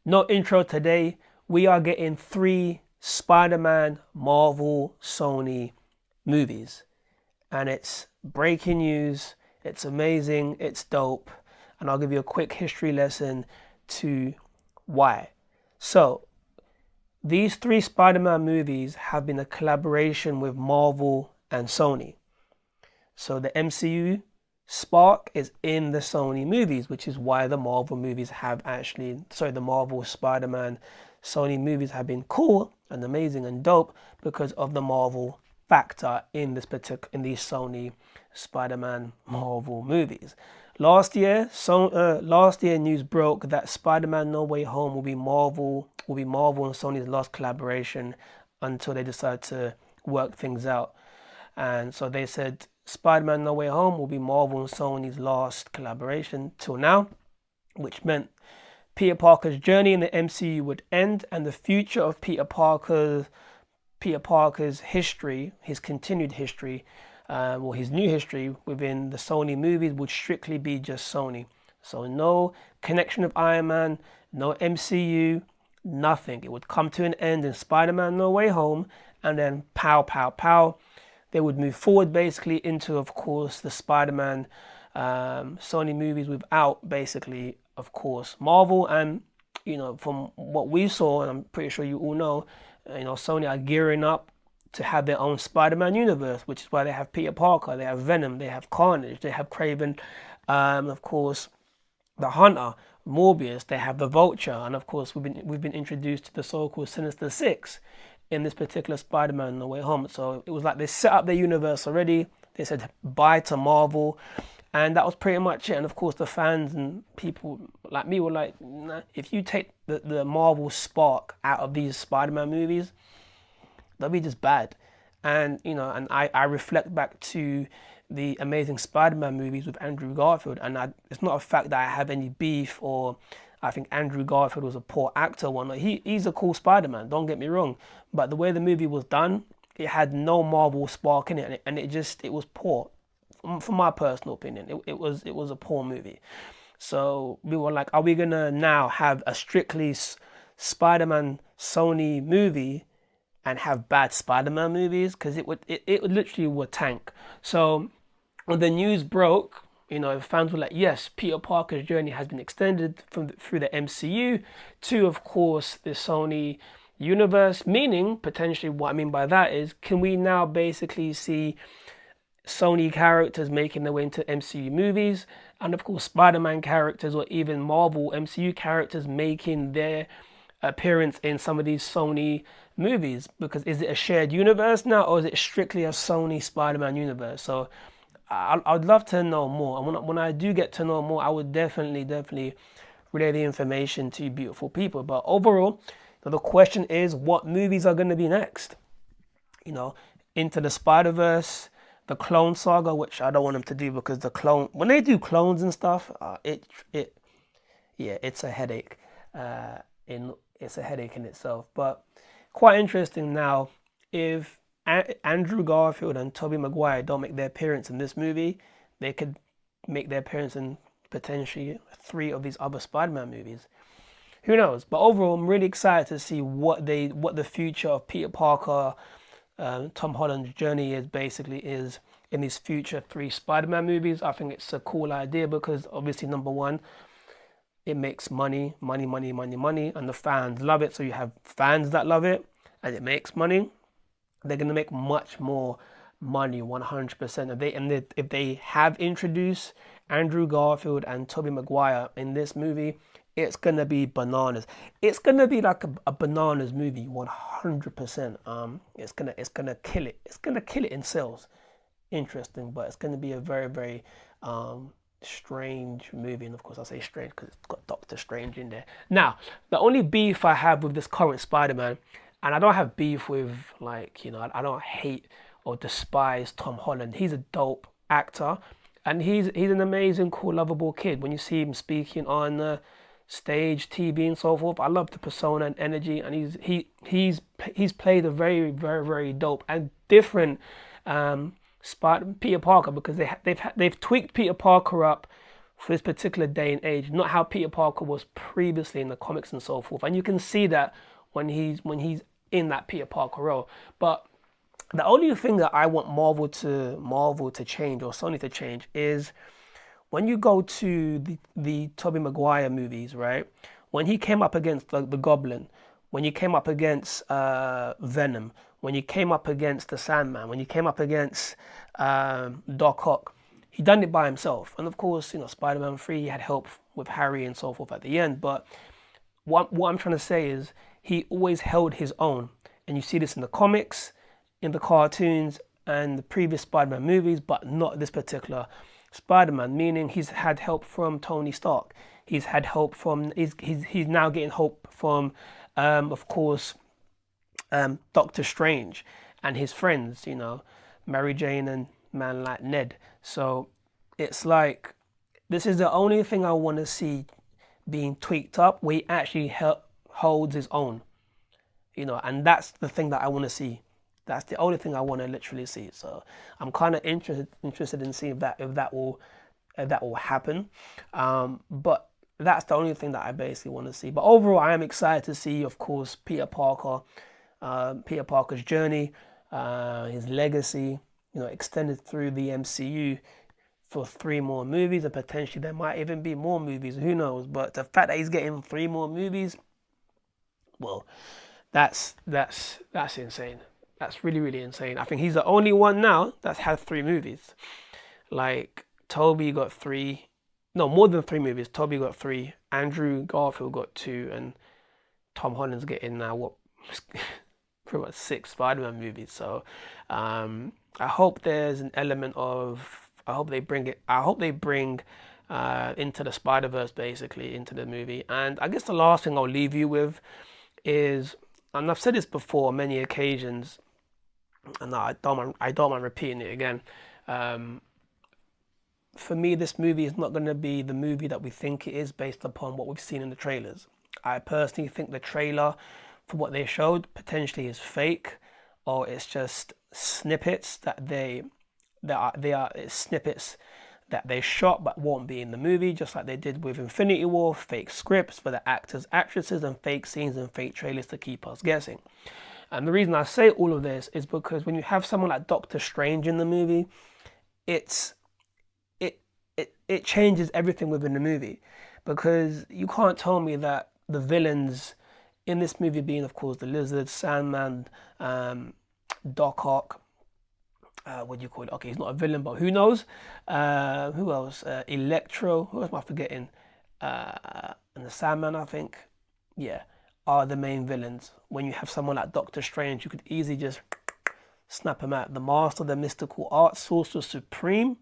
No intro today. We are getting 3 Spider-Man, Marvel, Sony movies. And it's breaking news. It's amazing. It's dope. And I'll give you a quick history lesson to why. So, these 3 Spider-Man movies have been a collaboration with Marvel and Sony. So the MCU spark is in the Sony movies, which is why the Marvel movies have the Marvel Spider-Man Sony movies have been cool and amazing and dope because of the Marvel factor in these Sony Spider-Man Marvel movies. Last year news broke that Spider-Man No Way Home will be Marvel and Sony's last collaboration until they decide to work things out. And so they said Spider-Man No Way Home will be Marvel and Sony's last collaboration till now, which meant Peter Parker's journey in the MCU would end, and the future of Peter Parker's history, his continued history, or his new history within the Sony movies would strictly be just Sony. So no connection with Iron Man, no MCU, nothing. It would come to an end in Spider-Man No Way Home, and then pow, pow, pow. They would move forward basically into, of course, the Spider-Man Sony movies without basically, of course, Marvel. And, from what we saw, and I'm pretty sure you all know, Sony are gearing up to have their own Spider-Man universe, which is why they have Peter Parker, they have Venom, they have Carnage, they have Craven, of course, the Hunter, Morbius, they have the Vulture, and of course we've been introduced to the so-called Sinister Six in this particular Spider-Man No Way Home. So it was like they set up their universe already. They said bye to Marvel, and that was pretty much it. And of course the fans and people like me were like, nah, if you take the Marvel spark out of these Spider-Man movies, they'll be just bad. And I reflect back to the Amazing Spider-Man movies with Andrew Garfield, and it's not a fact that I have any beef or I think Andrew Garfield was a poor actor. He's a cool Spider-Man, don't get me wrong, but the way the movie was done, it had no Marvel spark in it, and it was poor, from my personal opinion. It was a poor movie. So we were like, are we gonna now have a strictly Spider-Man Sony movie and have bad Spider-Man movies? Because it literally would tank. So when the news broke, fans were like, yes, Peter Parker's journey has been extended through the MCU to, of course, the Sony Universe, meaning, potentially, what I mean by that is, can we now basically see Sony characters making their way into MCU movies, and of course Spider-Man characters or even Marvel MCU characters making their appearance in some of these Sony movies? Because is it a shared universe now, or is it strictly a Sony Spider-Man universe? So I'd love to know more, and when I do get to know more, I would definitely relay the information to you beautiful people. But overall, the question is, what movies are going to be next? Into the SpiderVerse, the Clone Saga, which I don't want them to do, because when they do clones and stuff, it's a headache. It's a headache in itself. But quite interesting now, if Andrew Garfield and Tobey Maguire don't make their appearance in this movie, they could make their appearance in potentially 3 of these other Spider-Man movies. Who knows? But overall, I'm really excited to see what the future of Peter Parker, Tom Holland's journey is in these future 3 Spider-Man movies. I think it's a cool idea because obviously, number one, it makes money, and the fans love it. So you have fans that love it, and it makes money. They're going to make much more money, 100%. If they have introduced Andrew Garfield and Tobey Maguire in this movie, it's going to be bananas. It's going to be like a bananas movie, 100%. It's going to kill it. It's going to kill it in sales. Interesting, but it's going to be a very, very strange movie. And of course I say strange because it's got Doctor Strange in there. Now, the only beef I have with this current Spider-Man, and I don't have beef with, I don't hate or despise Tom Holland. He's a dope actor, and he's an amazing, cool, lovable kid. When you see him speaking on stage, TV, and so forth, I love the persona and energy, and he's played a very, very, very dope and different Peter Parker, because they've tweaked Peter Parker up for this particular day and age, not how Peter Parker was previously in the comics and so forth. And you can see that when he's in that Peter Parker role. But the only thing that I want Marvel to change, or Sony to change, is when you go to the Tobey Maguire movies, right? When he came up against the Goblin, when he came up against Venom, when he came up against the Sandman, when he came up against Doc Ock, he done it by himself. And of course, Spider-Man 3, he had help with Harry and so forth at the end. But what I'm trying to say is he always held his own. And you see this in the comics, in the cartoons, and the previous Spider-Man movies, but not this particular Spider-Man, meaning he's had help from Tony Stark. He's had help from, he's now getting help from, of course, Doctor Strange and his friends, Mary Jane and man like Ned. So it's like, this is the only thing I want to see being tweaked up, where he actually holds his own, and that's the thing that I want to see. That's the only thing I want to literally see. So I'm kind of interested in seeing if that will happen. But that's the only thing that I basically want to see. But overall, I am excited to see, of course, Peter Parker's journey, his legacy, extended through the MCU for 3 more movies, and potentially there might even be more movies. Who knows? But the fact that he's getting 3 more movies, well, that's insane. That's really, really insane. I think he's the only one now that's had 3 movies. Like, Toby got 3. No, more than 3 movies. Toby got 3. Andrew Garfield got 2. And Tom Holland's getting now, pretty much 6 Spider-Man movies. So, I hope there's an element of... I hope they bring into the SpiderVerse, basically, into the movie. And I guess the last thing I'll leave you with is... And I've said this before on many occasions, and I don't mind repeating it again. For me, this movie is not going to be the movie that we think it is based upon what we've seen in the trailers. I personally think the trailer, for what they showed, potentially is fake, or it's just snippets snippets that they shot but won't be in the movie, just like they did with Infinity War, fake scripts for the actors, actresses, and fake scenes and fake trailers to keep us guessing. And the reason I say all of this is because when you have someone like Doctor Strange in the movie, it changes everything within the movie, because you can't tell me that the villains in this movie, being of course the Lizard, Sandman, Doc Ock, what do you call it? Okay, he's not a villain, but who knows? Who else? Electro. Who else am I forgetting? And the Sandman, I think. Yeah, are the main villains. When you have someone like Doctor Strange, you could easily just snap him out. The Master, the Mystical Arts Sorcerer Supreme.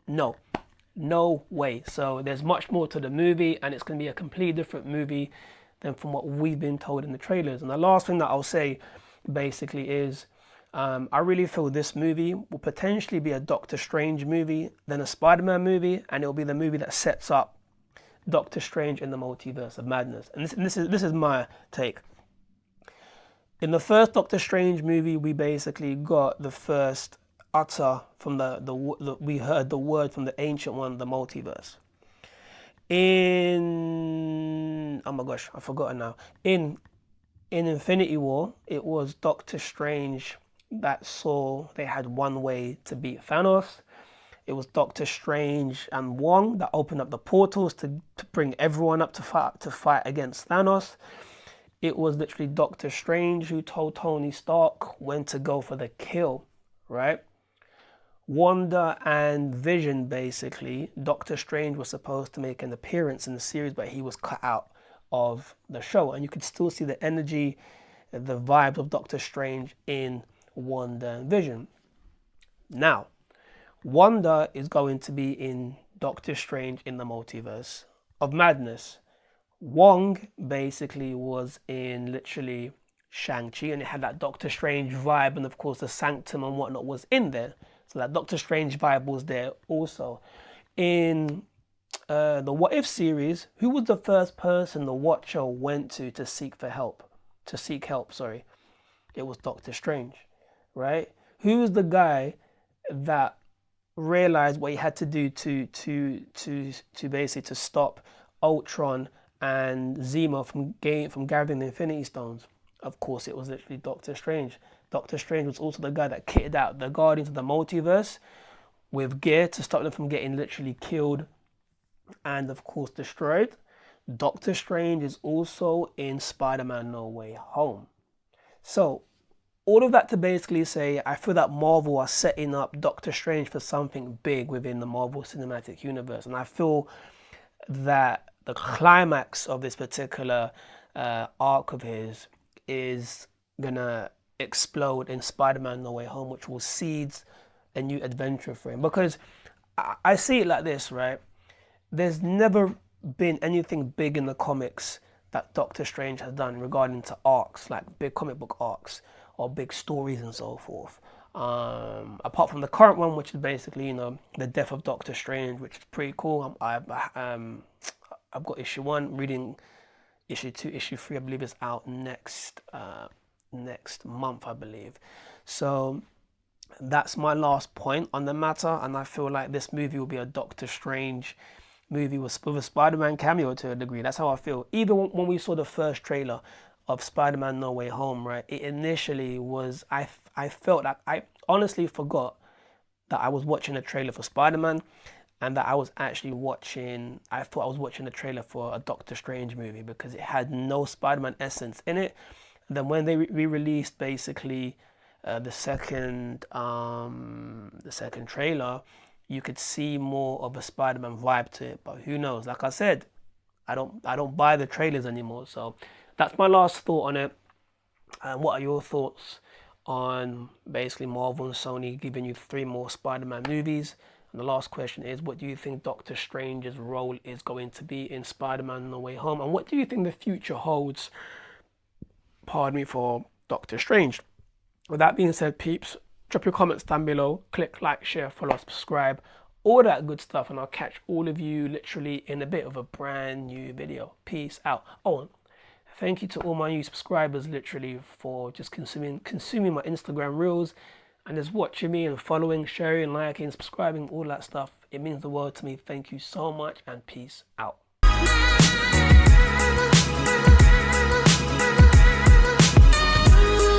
No way. So there's much more to the movie, and it's going to be a completely different movie than from what we've been told in the trailers. And the last thing that I'll say, basically, is I really feel this movie will potentially be a Doctor Strange movie, then a Spider-Man movie, and it'll be the movie that sets up Doctor Strange in the Multiverse of Madness. And this is my take. In the first Doctor Strange movie, we basically got the first utter from we heard the word from the Ancient One, the multiverse. Oh my gosh, I've forgotten now. In Infinity War, it was Doctor Strange that saw they had one way to beat Thanos. It was Doctor Strange and Wong that opened up the portals to bring everyone up to fight against Thanos. It was literally Doctor Strange who told Tony Stark when to go for the kill, right? Wanda and Vision, basically, Doctor Strange was supposed to make an appearance in the series, but he was cut out of the show. And you could still see the energy, the vibe of Doctor Strange in Wanda and Vision. Now, Wanda is going to be in Doctor Strange in the Multiverse of Madness. Wong basically was in literally Shang-Chi, and it had that Doctor Strange vibe, and of course the Sanctum and whatnot was in there. So that Doctor Strange vibe was there also. In the What If series, who was the first person the Watcher went to seek help? It was Doctor Strange, right? Who was the guy that realized what he had to do to basically to stop Ultron and Zemo from gathering the Infinity Stones. Of course, it was literally Doctor Strange. Doctor Strange was also the guy that kitted out the Guardians of the Multiverse with gear to stop them from getting literally killed and, of course, destroyed. Doctor Strange is also in Spider-Man No Way Home. So, all of that to basically say, I feel that Marvel are setting up Doctor Strange for something big within the Marvel Cinematic Universe. And I feel that the climax of this particular arc of his is gonna explode in Spider-Man No Way Home, which will seed a new adventure for him. Because I see it like this, right? There's never been anything big in the comics that Doctor Strange has done regarding to arcs, like big comic book arcs or big stories and so forth. Apart from the current one, which is basically, the death of Doctor Strange, which is pretty cool. I've got issue 1, reading issue 2, issue 3. I believe is out next month, I believe. So that's my last point on the matter, and I feel like this movie will be a Doctor Strange movie with a Spider-Man cameo to a degree. That's how I feel. Even when we saw the first trailer of Spider-Man No Way Home, right, it initially was, I felt like I honestly forgot that I was watching a trailer for Spider-Man and that I was actually I thought I was watching a trailer for a Doctor Strange movie because it had no Spider-Man essence in it. And then when they re-released basically the second trailer, you could see more of a Spider-Man vibe to it. But who knows? Like I said, I don't buy the trailers anymore. So that's my last thought on it. And what are your thoughts on basically Marvel and Sony giving you 3 more Spider-Man movies? And the last question is, what do you think Doctor Strange's role is going to be in Spider-Man No Way Home? And what do you think the future holds, pardon me, for Doctor Strange? With that being said, peeps, drop your comments down below, click like, share, follow, subscribe, all that good stuff, and I'll catch all of you literally in a bit of a brand new video. Peace out. Oh, and thank you to all my new subscribers literally for just consuming my Instagram reels and just watching me and following, sharing, liking, subscribing, all that stuff. It means the world to me. Thank you so much, and peace out.